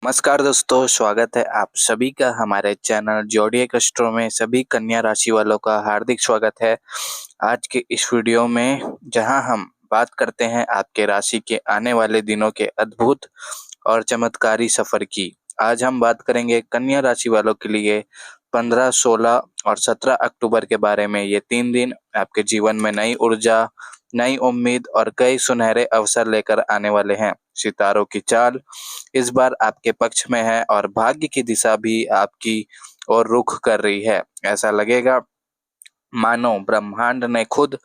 नमस्कार दोस्तों, स्वागत है आप सभी का हमारे चैनल ज़ोडिएक एस्ट्रो में। सभी कन्या राशि वालों का हार्दिक स्वागत है। आज के इस वीडियो में जहां हम बात करते हैं आपके राशि के आने वाले दिनों के अद्भुत और चमत्कारी सफर की। आज हम बात करेंगे कन्या राशि वालों के लिए 15, 16 और 17 अक्टूबर के बारे में। ये 3 दिन आपके जीवन में नई ऊर्जा, नई उम्मीद और कई सुनहरे अवसर लेकर आने वाले हैं। सितारों की चाल इस बार आपके पक्ष में है और भाग्य की दिशा भी आपकी ओर रुख कर रही है। ऐसा लगेगा मानो ब्रह्मांड ने खुद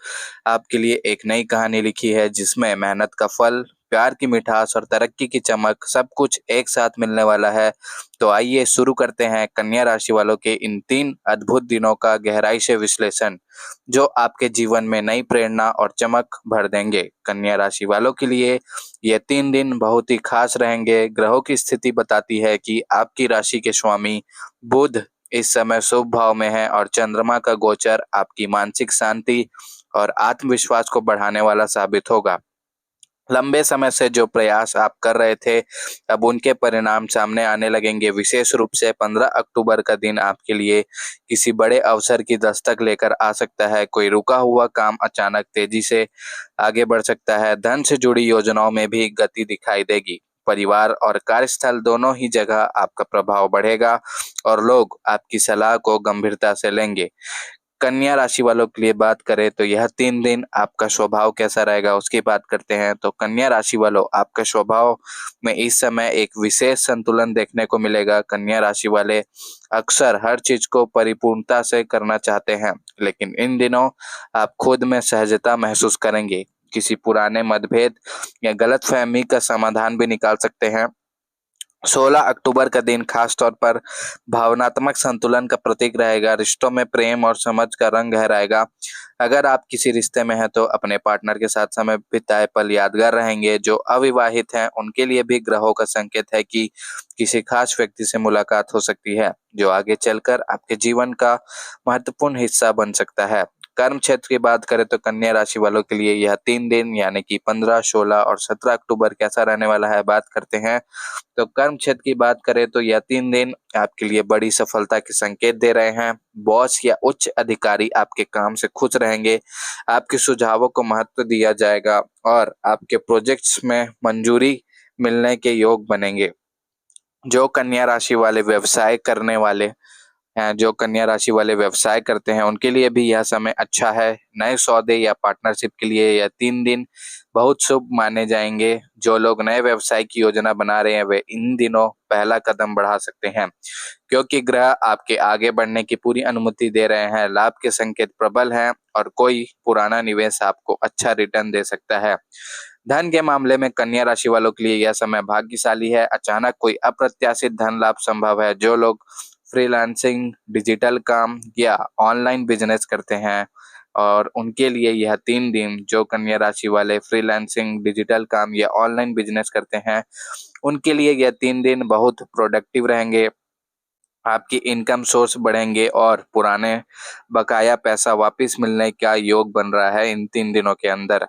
आपके लिए एक नई कहानी लिखी है, जिसमें मेहनत का फल, प्यार की मिठास और तरक्की की चमक सब कुछ एक साथ मिलने वाला है। तो आइए शुरू करते हैं कन्या राशि वालों के इन 3 अद्भुत दिनों का गहराई से विश्लेषण, जो आपके जीवन में नई प्रेरणा और चमक भर देंगे। कन्या राशि वालों के लिए ये 3 दिन बहुत ही खास रहेंगे। ग्रहों की स्थिति बताती है कि आपकी राशि के स्वामी बुध इस समय शुभ भाव में है और चंद्रमा का गोचर आपकी मानसिक शांति और आत्मविश्वास को बढ़ाने वाला साबित होगा। लंबे समय से जो प्रयास आप कर रहे थे, अब उनके परिणाम सामने आने लगेंगे। विशेष रूप से 15 अक्टूबर का दिन आपके लिए किसी बड़े अवसर की दस्तक लेकर आ सकता है। कोई रुका हुआ काम अचानक तेजी से आगे बढ़ सकता है। धन से जुड़ी योजनाओं में भी गति दिखाई देगी। परिवार और कार्यस्थल दोनों ही जगह आपका प्रभाव बढ़ेगा और लोग आपकी सलाह को गंभीरता से लेंगे। कन्या राशि वालों के लिए बात करें तो यह 3 दिन आपका स्वभाव कैसा रहेगा उसकी बात करते हैं। तो कन्या राशि वालों, आपका स्वभाव में इस समय एक विशेष संतुलन देखने को मिलेगा। कन्या राशि वाले अक्सर हर चीज को परिपूर्णता से करना चाहते हैं, लेकिन इन दिनों आप खुद में सहजता महसूस करेंगे। किसी पुराने मतभेद या गलतफहमी का समाधान भी निकाल सकते हैं। 16 अक्टूबर का दिन खास तौर पर भावनात्मक संतुलन का प्रतीक रहेगा। रिश्तों में प्रेम और समझ का रंग गहराएगा। अगर आप किसी रिश्ते में हैं तो अपने पार्टनर के साथ समय बिताए पल यादगार रहेंगे। जो अविवाहित हैं उनके लिए भी ग्रहों का संकेत है कि किसी खास व्यक्ति से मुलाकात हो सकती है, जो आगे चलकर आपके जीवन का महत्वपूर्ण हिस्सा बन सकता है। कर्म क्षेत्र की बात करें तो कन्या राशि वालों के लिए यह 3 दिन यानी कि 15, 16 और 17 अक्टूबर कैसा रहने वाला है, बात करते हैं। तो कर्म क्षेत्र की बात करें तो यह 3 दिन आपके लिए बड़ी सफलता के संकेत दे रहे हैं। बॉस या उच्च अधिकारी आपके काम से खुश रहेंगे। आपके सुझावों को महत्व दिया जाएगा और आपके प्रोजेक्ट्स में मंजूरी मिलने के योग बनेंगे। जो कन्या राशि वाले व्यवसाय करने वाले हैं, जो कन्या राशि वाले व्यवसाय करते हैं, उनके लिए भी यह समय अच्छा है। नए सौदे या पार्टनरशिप के लिए यह 3 दिन बहुत शुभ माने जाएंगे। जो लोग नए व्यवसाय की योजना बना रहे हैं, वे इन दिनों पहला कदम बढ़ा सकते हैं, क्योंकि ग्रह आपके आगे बढ़ने की पूरी अनुमति दे रहे हैं। लाभ के संकेत प्रबल हैं और कोई पुराना निवेश आपको अच्छा रिटर्न दे सकता है। धन के मामले में कन्या राशि वालों के लिए यह समय भाग्यशाली है। अचानक कोई अप्रत्याशित धन लाभ संभव है। जो लोग फ्रीलांसिंग, डिजिटल काम या ऑनलाइन बिजनेस करते हैं और उनके लिए यह 3 दिन, जो कन्या राशि वाले फ्रीलांसिंग, डिजिटल काम या ऑनलाइन बिजनेस करते हैं, उनके लिए यह 3 दिन बहुत प्रोडक्टिव रहेंगे। आपकी इनकम सोर्स बढ़ेंगे और पुराने बकाया पैसा वापस मिलने का योग बन रहा है इन 3 दिनों के अंदर।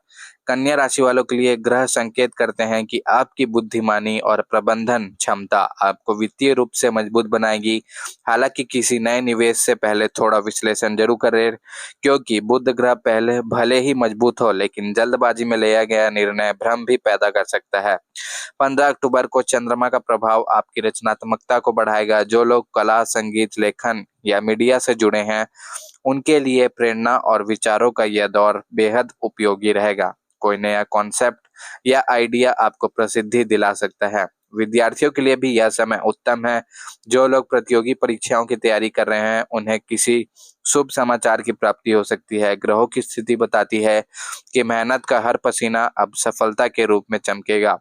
कन्या राशि वालों के लिए ग्रह संकेत करते हैं कि आपकी बुद्धिमानी और प्रबंधन क्षमता आपको वित्तीय रूप से मजबूत बनाएगी। हालांकि किसी नए निवेश से पहले थोड़ा विश्लेषण जरूर करें, क्योंकि बुध ग्रह पहले भले ही मजबूत हो, लेकिन जल्दबाजी में लिया गया निर्णय भ्रम भी पैदा कर सकता है। 15 अक्टूबर को चंद्रमा का प्रभाव आपकी रचनात्मकता को बढ़ाएगा। जो लोग कला, संगीत, लेखन या मीडिया से जुड़े हैं, उनके लिए प्रेरणा और विचारों का यह दौर बेहद उपयोगी रहेगा। कोई नया कॉन्सेप्ट या आइडिया आपको प्रसिद्धि दिला सकता है। विद्यार्थियों के लिए भी यह समय उत्तम है। जो लोग प्रतियोगी परीक्षाओं की तैयारी कर रहे हैं, उन्हें किसी शुभ समाचार की प्राप्ति हो सकती है। ग्रहों की स्थिति बताती है कि मेहनत का हर पसीना अब सफलता के रूप में चमकेगा।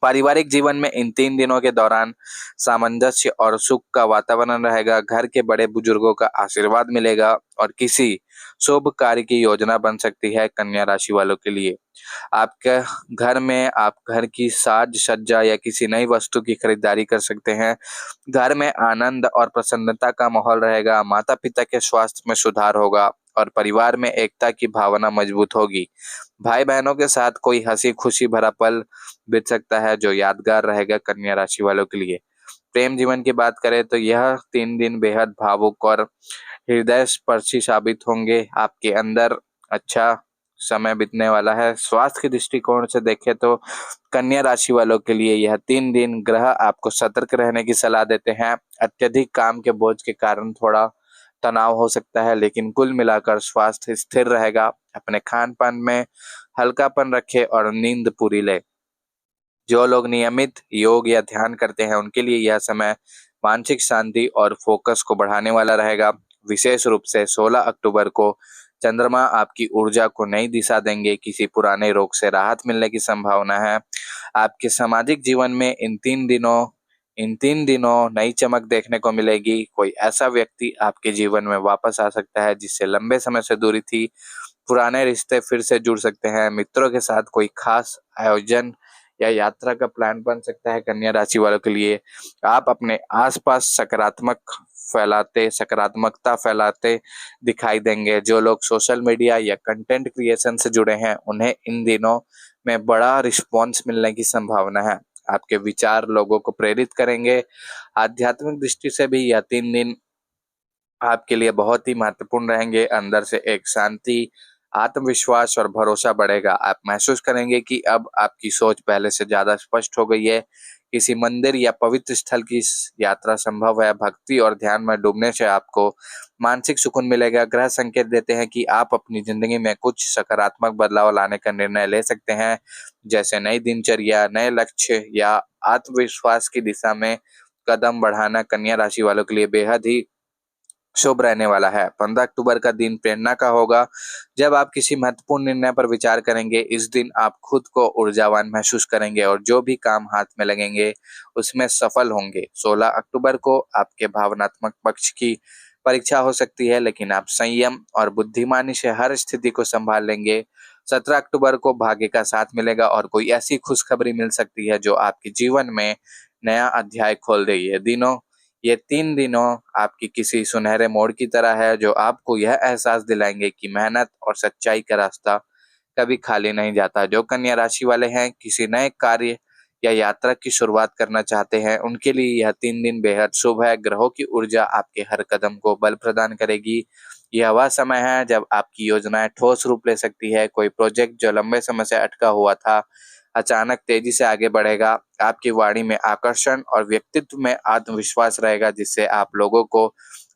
पारिवारिक जीवन में इन 3 दिनों के दौरान सामंजस्य और सुख का वातावरण रहेगा। घर के बड़े बुजुर्गों का आशीर्वाद मिलेगा और किसी शुभ कार्य की योजना बन सकती है। कन्या राशि वालों के लिए आपके घर में आप घर की साज सज्जा या किसी नई वस्तु की खरीदारी कर सकते हैं। घर में आनंद और प्रसन्नता का माहौल रहेगा। माता पिता के स्वास्थ्य में सुधार होगा और परिवार में एकता की भावना मजबूत होगी। भाई बहनों के साथ कोई हंसी खुशी भरा पल बीत सकता है जो यादगार रहेगा कन्या राशि वालों के लिए। प्रेम जीवन की बात करें तो यह 3 दिन बेहद भावुक और हृदय स्पर्शी साबित होंगे। आपके अंदर अच्छा समय बीतने वाला है। स्वास्थ्य के दृष्टिकोण से देखें तो कन्या राशि वालों के लिए यह 3 दिन ग्रह आपको सतर्क रहने की सलाह देते हैं। अत्यधिक काम के बोझ के कारण थोड़ा तनाव हो सकता है, लेकिन कुल मिलाकर स्वास्थ्य स्थिर रहेगा। अपने खान पान में हल्कापन रखें और नींद पूरी लें। जो लोग नियमित योग या ध्यान करते हैं उनके लिए यह समय मानसिक शांति और फोकस को बढ़ाने वाला रहेगा। विशेष रूप से 16 अक्टूबर को चंद्रमा आपकी ऊर्जा को नई दिशा देंगे। किसी पुराने रोग से राहत मिलने की संभावना है। आपके सामाजिक जीवन में इन तीन दिनों नई चमक देखने को मिलेगी। कोई ऐसा व्यक्ति आपके जीवन में वापस आ सकता है जिससे लंबे समय से दूरी थी। पुराने रिश्ते फिर से जुड़ सकते हैं। मित्रों के साथ कोई खास आयोजन या यात्रा का प्लान बन सकता है कन्या राशि वालों के लिए। आप अपने आसपास सकारात्मकता फैलाते दिखाई देंगे। जो लोग सोशल मीडिया या कंटेंट क्रिएशन से जुड़े हैं उन्हें इन दिनों में बड़ा रिस्पॉन्स मिलने की संभावना है। आपके विचार लोगों को प्रेरित करेंगे। आध्यात्मिक दृष्टि से भी यह 3 दिन आपके लिए बहुत ही महत्वपूर्ण रहेंगे। अंदर से एक शांति, आत्मविश्वास और भरोसा बढ़ेगा। आप महसूस करेंगे कि अब आपकी सोच पहले से ज्यादा स्पष्ट हो गई है। किसी मंदिर या पवित्र स्थल की यात्रा संभव है। भक्ति और ध्यान में डूबने से आपको मानसिक सुकून मिलेगा। ग्रह संकेत देते हैं कि आप अपनी जिंदगी में कुछ सकारात्मक बदलाव लाने का निर्णय ले सकते हैं, जैसे नई दिनचर्या, नए लक्ष्य या आत्मविश्वास की दिशा में कदम बढ़ाना कन्या राशि वालों के लिए बेहद ही शुभ रहने वाला है। 15 अक्टूबर का दिन प्रेरणा का होगा। जब आप किसी महत्वपूर्ण निर्णय पर विचार करेंगे, इस दिन आप खुद को ऊर्जावान महसूस करेंगे और जो भी काम हाथ में लगेंगे उसमें सफल होंगे। 16 अक्टूबर को आपके भावनात्मक पक्ष की परीक्षा हो सकती है, लेकिन आप संयम और बुद्धिमानी से हर स्थिति को संभाल लेंगे। 17 अक्टूबर को भाग्य का साथ मिलेगा और कोई ऐसी खुशखबरी मिल सकती है जो आपके जीवन में नया अध्याय खोल देगी। ये 3 दिनों आपकी किसी सुनहरे मोड़ की तरह है जो आपको यह एहसास दिलाएंगे कि मेहनत और सच्चाई का रास्ता कभी खाली नहीं जाता। जो कन्या राशि वाले हैं किसी नए कार्य या यात्रा की शुरुआत करना चाहते हैं उनके लिए यह 3 दिन बेहद शुभ है। ग्रहों की ऊर्जा आपके हर कदम को बल प्रदान करेगी। यह वह समय है जब आपकी योजनाएं ठोस रूप ले सकती है। कोई प्रोजेक्ट जो लंबे समय से अटका हुआ था अचानक तेजी से आगे बढ़ेगा। आपकी वाणी में आकर्षण और व्यक्तित्व में आत्मविश्वास रहेगा जिससे आप लोगों को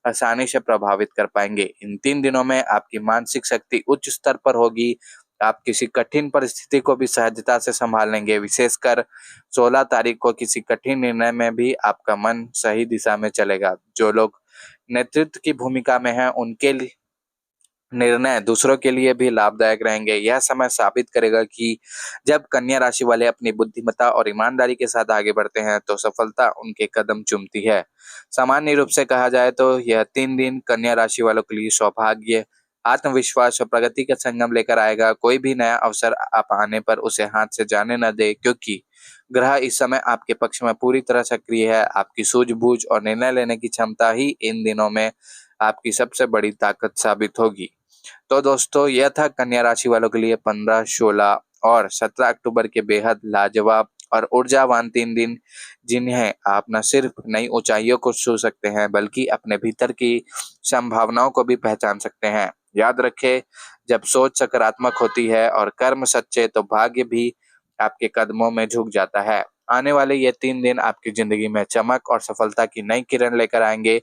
आसानी से प्रभावित कर पाएंगे। इन 3 दिनों में आपकी मानसिक शक्ति उच्च स्तर पर होगी। आप किसी कठिन परिस्थिति को भी सहजता से संभाल लेंगे। विशेषकर 16 तारीख को किसी कठिन निर्णय में भी आपका मन सही दिशा में चलेगा। जो लोग नेतृत्व की भूमिका में हैं उनके लिए निर्णय दूसरों के लिए भी लाभदायक रहेंगे। यह समय साबित करेगा कि जब कन्या राशि वाले अपनी बुद्धिमत्ता और ईमानदारी के साथ आगे बढ़ते हैं तो सफलता उनके कदम चूमती है। सामान्य रूप से कहा जाए तो यह 3 दिन कन्या राशि वालों के लिए सौभाग्य, आत्मविश्वास और प्रगति का संगम लेकर आएगा। कोई भी नया अवसर आप आने पर उसे हाथ से जाने न दे, क्योंकि ग्रह इस समय आपके पक्ष में पूरी तरह सक्रिय है। आपकी सूझबूझ और निर्णय लेने की क्षमता ही इन दिनों में आपकी सबसे बड़ी ताकत साबित होगी। तो दोस्तों यह था कन्या राशि वालों के लिए 15, 16 और 17 अक्टूबर के बेहद लाजवाब और ऊर्जावान 3 दिन, जिन्हें आप न सिर्फ नई ऊंचाइयों को छू सकते हैं बल्कि अपने भीतर की संभावनाओं को भी पहचान सकते हैं। याद रखें, जब सोच सकारात्मक होती है और कर्म सच्चे तो भाग्य भी आपके कदमों में झुक जाता है। आने वाले ये 3 दिन आपकी जिंदगी में चमक और सफलता की नई किरण लेकर आएंगे।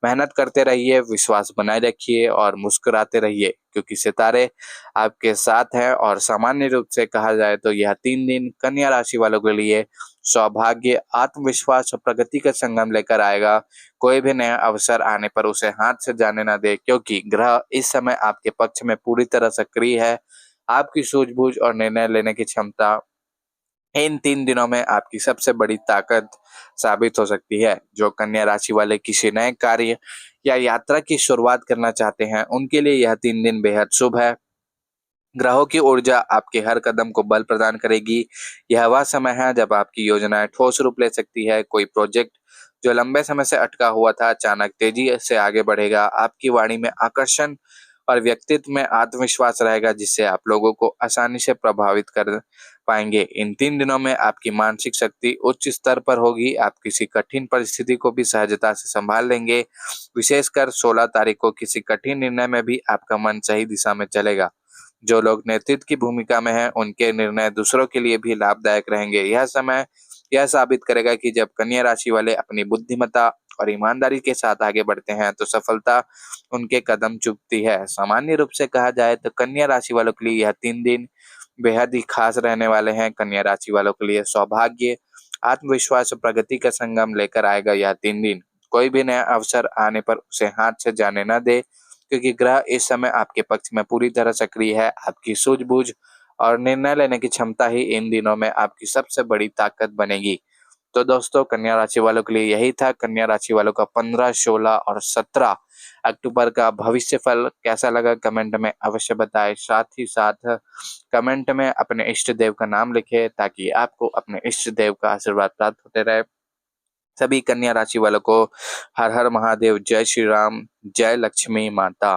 मेहनत करते रहिए, विश्वास बनाए रखिए और मुस्कुराते रहिए, क्योंकि सितारे आपके साथ हैं। और सामान्य रूप से कहा जाए तो यह 3 दिन कन्या राशि वालों के लिए सौभाग्य, आत्मविश्वास और प्रगति का संगम लेकर आएगा। कोई भी नया अवसर आने पर उसे हाथ से जाने न दे, क्योंकि ग्रह इस समय आपके पक्ष में पूरी तरह सक्रिय है। आपकी सूझबूझ और निर्णय लेने की क्षमता इन 3 दिनों में आपकी सबसे बड़ी ताकत साबित हो सकती है। जो कन्या राशि वाले किसी नए कार्य या यात्रा की शुरुआत करना चाहते हैं उनके लिए यह 3 दिन बेहद शुभ है। ग्रहों की ऊर्जा आपके हर कदम को बल प्रदान करेगी। यह वह समय है जब आपकी योजनाएं ठोस रूप ले सकती है। कोई प्रोजेक्ट जो लंबे समय से अटका हुआ था अचानक तेजी से आगे बढ़ेगा। आपकी वाणी में आकर्षण और व्यक्तित्व में आत्मविश्वास रहेगा, जिससे आप लोगों को आसानी से प्रभावित कर पाएंगे। इन 3 दिनों में आपकी मानसिक शक्ति उच्च स्तर पर होगी। आप किसी कठिन परिस्थिति को भी सहजता से संभाल लेंगे। विशेषकर 16 तारीख को किसी कठिन निर्णय में भी आपका मन सही दिशा में चलेगा। जो लोग नेतृत्व की भूमिका में हैं, उनके निर्णय दूसरों के लिए भी लाभदायक रहेंगे। यह समय यह साबित करेगा कि जब कन्या राशि वाले अपनी बुद्धिमत्ता और ईमानदारी के साथ आगे बढ़ते हैं, तो सफलता उनके कदम चूमती है। सामान्य रूप से कहा जाए तो कन्या राशि वालों के लिए यह 3 दिन बेहद ही खास रहने वाले हैं। कन्या राशि वालों के लिए सौभाग्य, आत्मविश्वास और प्रगति का संगम लेकर आएगा यह 3 दिन। कोई भी नया अवसर आने पर उसे हाथ से जाने न दे, क्योंकि ग्रह इस समय आपके पक्ष में पूरी तरह सक्रिय है। आपकी सूझबूझ और निर्णय लेने की क्षमता ही इन दिनों में आपकी सबसे बड़ी ताकत बनेगी। तो दोस्तों, कन्या राशि वालों के लिए यही था। कन्या राशि वालों का 15, 16 और 17 अक्टूबर का भविष्य फल कैसा लगा कमेंट में अवश्य बताएं। साथ ही साथ कमेंट में अपने इष्ट देव का नाम लिखें, ताकि आपको अपने इष्ट देव का आशीर्वाद प्राप्त होते रहे। सभी कन्या राशि वालों को हर हर महादेव, जय श्री राम, जय लक्ष्मी माता।